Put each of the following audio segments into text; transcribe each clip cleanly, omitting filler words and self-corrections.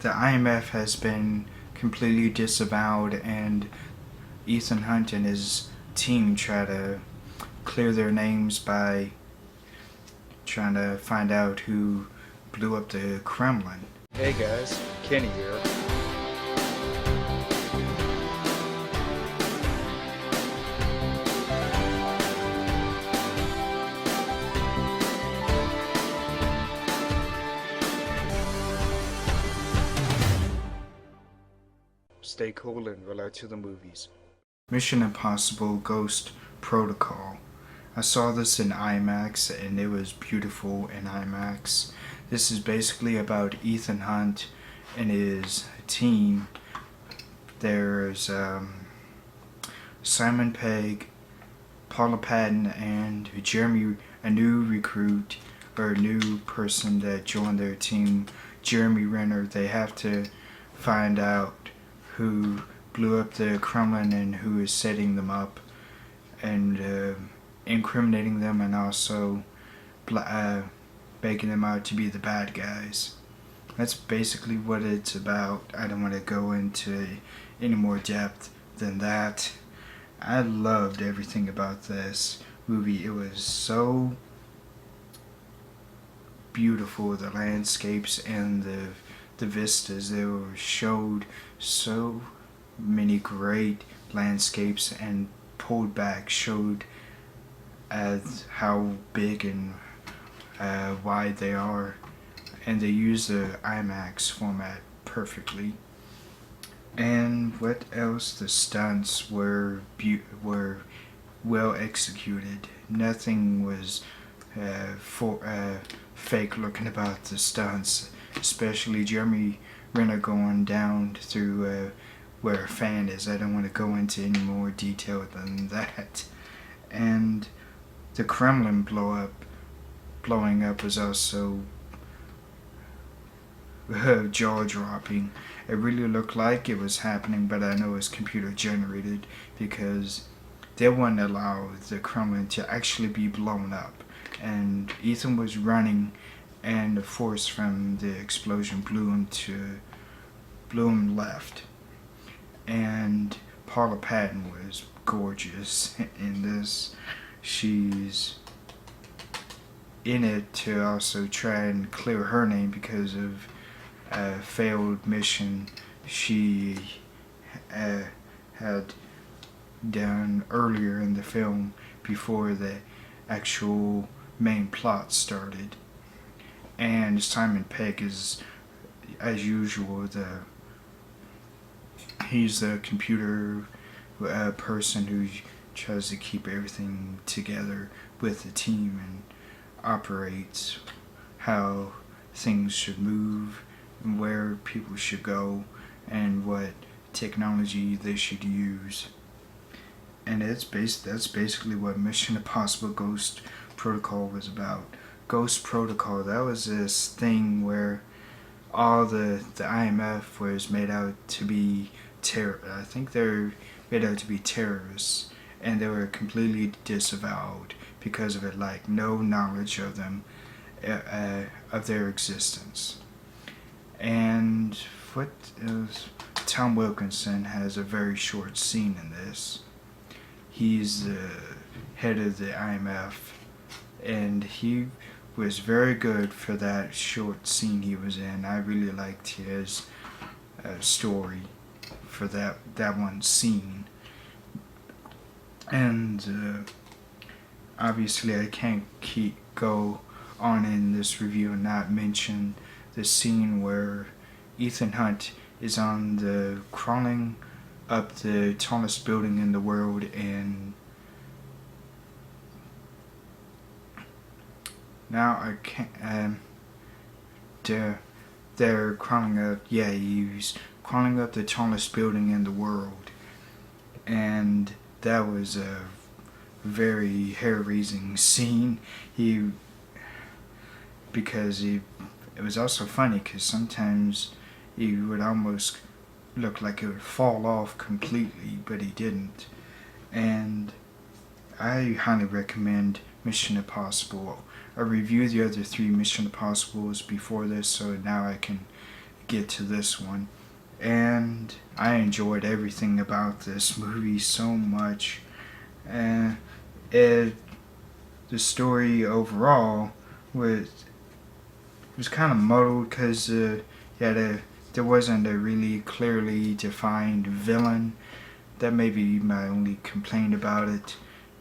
The IMF has been completely disavowed, and Ethan Hunt and his team try to clear their names by trying to find out who blew up the Kremlin. Hey guys, Kenny here. Stay cool and relax to the movies. Mission Impossible Ghost Protocol. I saw this in IMAX and it was beautiful in IMAX. This is basically about Ethan Hunt and his team. There's Simon Pegg, Paula Patton, and Jeremy, a new recruit or a new person that joined their team, Jeremy Renner. They have to find out who blew up the Kremlin and who is setting them up and incriminating them, and also making them out to be the bad guys. That's basically what it's about. I don't want to go into any more depth than that. I loved everything about this movie. It was so beautiful, the landscapes and the vistas. They were showed so many great landscapes and pulled back showed as how big and wide they are, and they use the IMAX format perfectly. And what else? The stunts were well executed. Nothing was fake looking about the stunts, especially Jeremy Renner going down through where a fan is. I don't want to go into any more detail than that. And the Kremlin blowing up was also jaw-dropping. It really looked like it was happening, but I know it's computer generated because they wouldn't allow the Kremlin to actually be blown up. And Ethan was running, and the force from the explosion blew him left. And Paula Patton was gorgeous in this. She's in it to also try and clear her name because of a failed mission she had done earlier in the film before the actual main plot started. And Simon Pegg is, as usual, he's the computer person who tries to keep everything together with the team and operates how things should move and where people should go and what technology they should use. And that's basically what Mission Impossible Ghost Protocol was about. Ghost Protocol, that was this thing where all the IMF was made out to be I think they're made out to be terrorists, and they were completely disavowed because of it, like no knowledge of them, of their existence. And what is, Tom Wilkinson has a very short scene in this. He's the head of the IMF, and he was very good for that short scene he was in. I really liked his story for that one scene. And obviously I can't go on in this review and not mention the scene where Ethan Hunt is on the crawling up the tallest building in the world, and now I can't they're crawling up, yeah, he's crawling up the tallest building in the world, and that was a very hair-raising scene. It was also funny because sometimes he would almost look like it would fall off completely, but he didn't. And I highly recommend Mission Impossible. I reviewed the other 3 Mission Impossibles before this, so now I can get to this one. And I enjoyed everything about this movie so much. And the story overall was kind of muddled because there wasn't a really clearly defined villain. That may be my only complaint about it.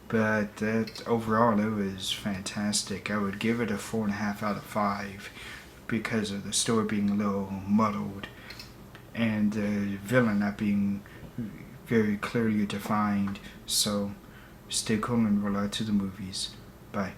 But overall, it was fantastic. I would give it a 4.5 out of 5 because of the story being a little muddled and the villain not being very clearly defined. So stay cool and roll out to the movies. Bye.